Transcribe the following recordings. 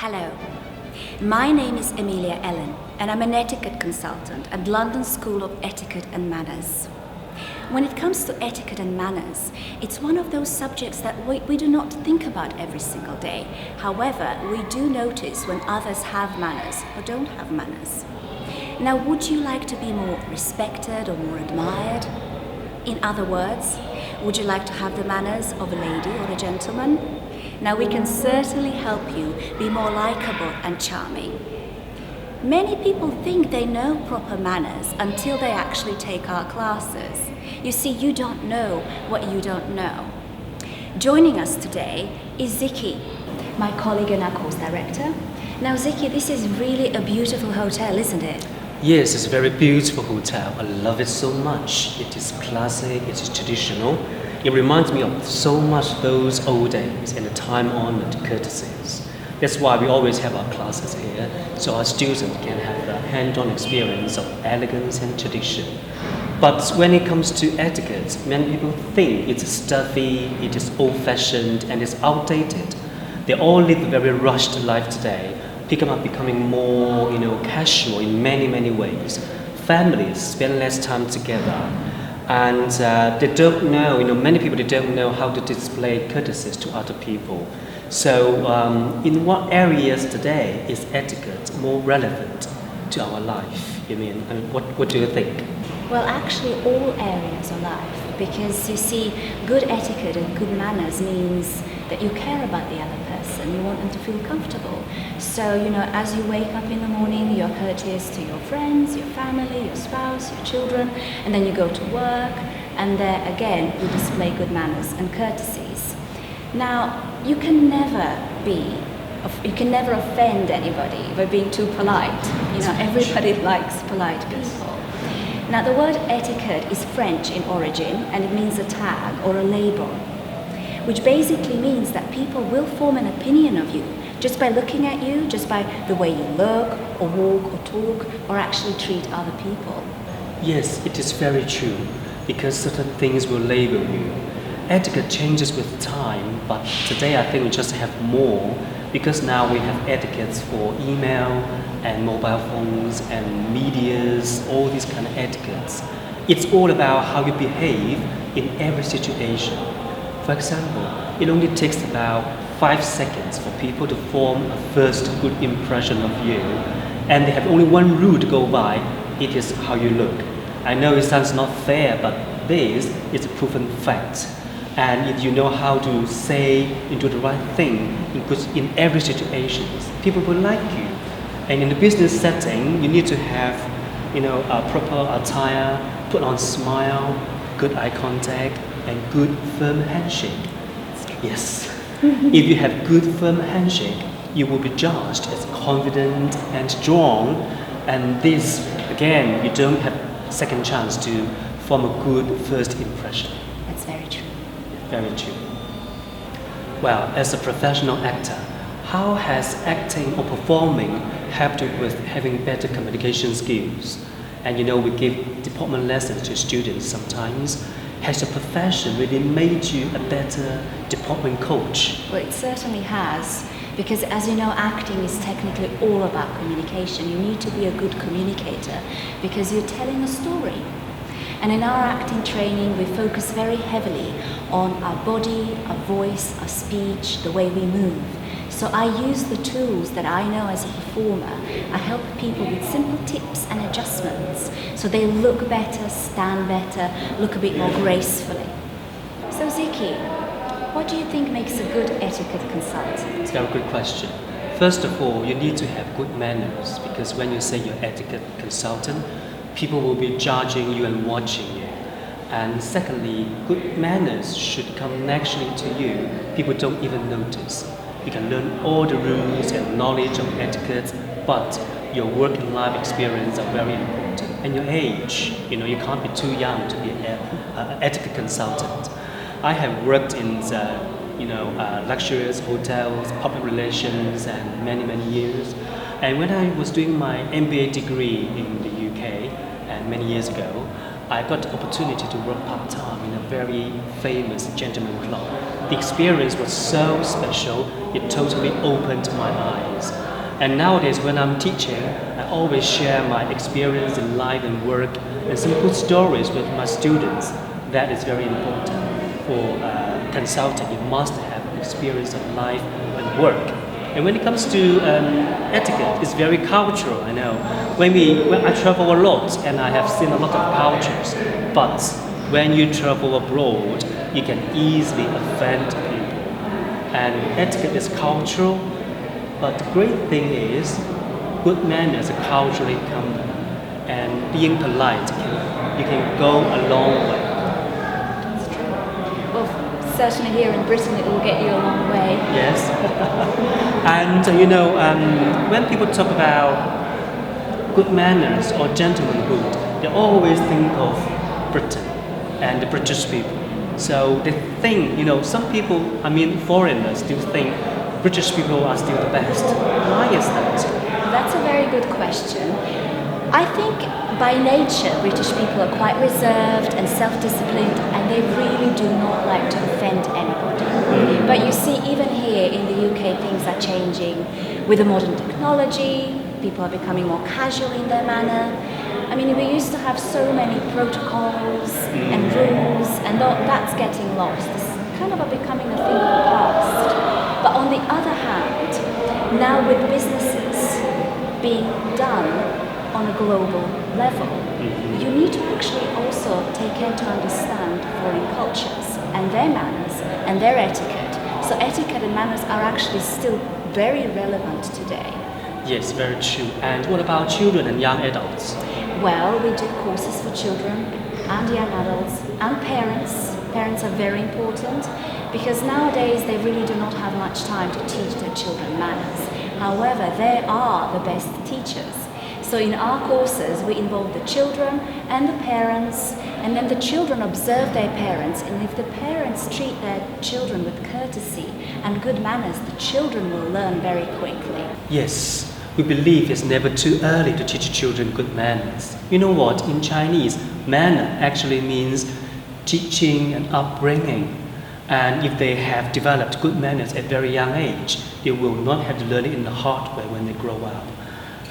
Hello, my name is Emilia Ellen and I'm an etiquette consultant at London School of Etiquette and Manners. When it comes to etiquette and manners, it's one of those subjects that we do not think about every single day. However, we do notice when others have manners or don't have manners. Now, would you like to be more respected or more admired? In other words, would you like to have the manners of a lady or a gentleman? Now, we can certainly help you be more likable and charming. Many people think they know proper manners until they actually take our classes. You see, you don't know what you don't know. Joining us today is Ziki, my colleague and our course director. Now, Ziki, this is really a beautiful hotel, isn't it? Yes, it's a very beautiful hotel. I love it so much. It is classic, it is traditional. It reminds me of so much those old days and the time-honored courtesies. That's why we always have our classes here, so our students can have a hand-on experience of elegance and tradition. But when it comes to etiquette, many people think it's stuffy, it is old-fashioned, and it's outdated. They all live a very rushed life today, becoming more, casual in many ways. Families spend less time together, and they don't know, many people, they don't know how to display courtesies to other people. So in what areas today is etiquette more relevant to our life? What do you think? Well, actually all areas of life, because you see, good etiquette and good manners means that you care about the other person, you want them to feel comfortable. So, as you wake up in the morning, you're courteous to your friends, your family, your spouse, your children, and then you go to work, and there again, you display good manners and courtesies. Now, you can never offend anybody by being too polite. Everybody likes polite people. Now, the word etiquette is French in origin, and it means a tag or a label, which basically means that people will form an opinion of you just by looking at you, just by the way you look, or walk, or talk, or actually treat other people. Yes, it is very true, because certain things will label you. Etiquette changes with time, but today I think we just have more, because now we have etiquettes for email and mobile phones and medias, all these kind of etiquettes. It's all about how you behave in every situation. For example, it only takes about 5 seconds for people to form a first good impression of you, and they have only one rule to go by. It is how you look. I know it sounds not fair, but this is a proven fact. And if you know how to say and do the right thing in every situation, people will like you. And in the business setting, you need to have, a proper attire, put on smile, good eye contact, and good firm handshake. Yes. If you have good firm handshake, you will be judged as confident and strong. And this, again, you don't have second chance to form a good first impression. That's very true. Very true. Well, as a professional actor, how has acting or performing helped you with having better communication skills? And we give department lessons to students sometimes. Has your profession really made you a better department coach? Well, it certainly has, because as you know, acting is technically all about communication. You need to be a good communicator because you're telling a story. And in our acting training, we focus very heavily on our body, our voice, our speech, the way we move. So I use the tools that I know as a performer. I help people with simple tips and adjustments so they look better, stand better, look a bit more gracefully. So Ziki, what do you think makes a good etiquette consultant? It's a very good question. First of all, you need to have good manners, because when you say you're etiquette consultant, people will be judging you and watching you. And secondly, good manners should come naturally to you. People don't even notice. You can learn all the rules and knowledge of etiquette, but your work and life experience are very important. And your age, you can't be too young to be an etiquette consultant. I have worked in luxurious hotels, public relations, and many years. And when I was doing my MBA degree in the UK, and many years ago, I got the opportunity to work part-time in a very famous gentleman club. the experience was so special, it totally opened my eyes. And nowadays, when I'm teaching, I always share my experience in life and work and simple stories with my students. That is very important. For consulting, you must have experience of life and work. And when it comes to etiquette, it's very cultural. I know. When I travel a lot, and I have seen a lot of cultures, but when you travel abroad, you can easily offend people. And etiquette is cultural. But the great thing is, good manners are culturally common, and being polite, you can go a long way. That's true. Well, certainly here in Britain it will get you a long way. Yes. And when people talk about good manners or gentlemanhood, they always think of Britain and the British people. So they think, some people, foreigners still think British people are still the best. Why is that? That's a very good question. I think by nature British people are quite reserved and self-disciplined, and they really do not like to offend anybody. But you see, even here in the UK, things are changing. With the modern technology, people are becoming more casual in their manner. We used to have so many protocols and rules, and that's getting lost. It's kind of becoming a thing of the past. But on the other hand, now with businesses being done on a global level, you need to actually also take care to understand foreign cultures and their manners and their etiquette. So etiquette and manners are actually still very relevant today. Yes, very true. And what about children and young adults? Well, we do courses for children and young adults and parents. Parents are very important because nowadays they really do not have much time to teach their children manners. However, they are the best teachers. So in our courses, we involve the children and the parents, and then the children observe their parents, and if the parents treat their children with courtesy and good manners, the children will learn very quickly. Yes. We believe it's never too early to teach children good manners. You know what? In Chinese, manner actually means teaching and upbringing. And if they have developed good manners at a very young age, they will not have to learn it in the hard way when they grow up.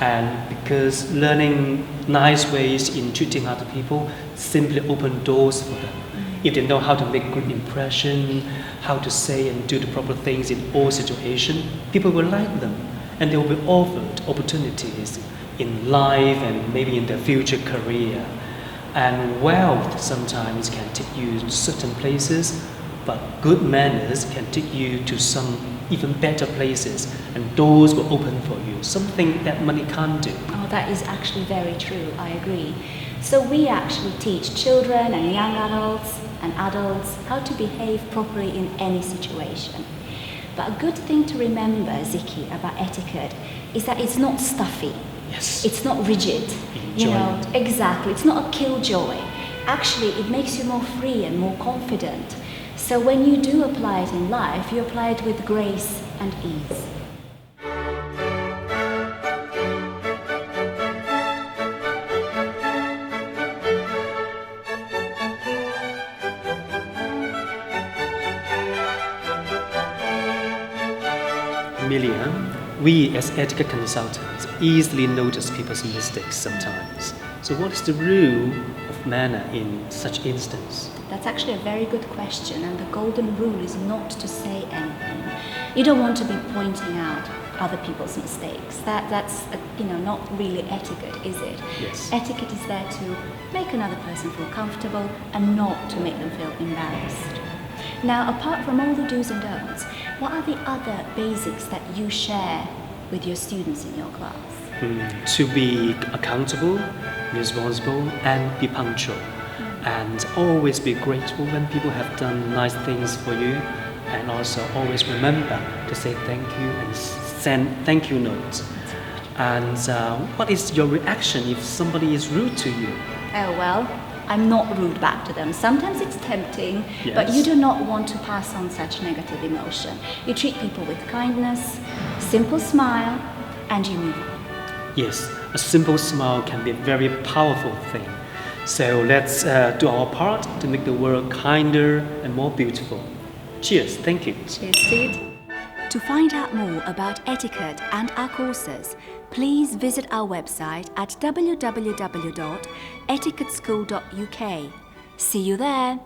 And because learning nice ways in treating other people simply open doors for them. If they know how to make good impression, how to say and do the proper things in all situations, people will like them. And they will be offered opportunities in life and maybe in their future career. And wealth sometimes can take you to certain places, but good manners can take you to some even better places, and doors will open for you, something that money can't do. Oh, that is actually very true, I agree. So we actually teach children and young adults and adults how to behave properly in any situation. But a good thing to remember, Ziki, about etiquette is that it's not stuffy. Yes. It's not rigid. Enjoyment. Exactly. It's not a killjoy. Actually, it makes you more free and more confident. So when you do apply it in life, you apply it with grace and ease. Amelia, we as etiquette consultants easily notice people's mistakes sometimes. So what is the rule of manner in such instance? That's actually a very good question, and the golden rule is not to say anything. You don't want to be pointing out other people's mistakes. That's not really etiquette, is it? Yes. Etiquette is there to make another person feel comfortable and not to make them feel embarrassed. Now, apart from all the do's and don'ts, what are the other basics that you share with your students in your class? To be accountable, responsible, and be punctual. And always be grateful when people have done nice things for you. And also always remember to say thank you and send thank you notes. And what is your reaction if somebody is rude to you? Oh, well, I'm not rude back to them. Sometimes it's tempting, Yes. but you do not want to pass on such negative emotion. You treat people with kindness, simple smile, and you move on. Yes, a simple smile can be a very powerful thing. So let's do our part to make the world kinder and more beautiful. Cheers, thank you. Cheers, Sid. To find out more about etiquette and our courses, please visit our website at www.etiquetteschool.uk. See you there!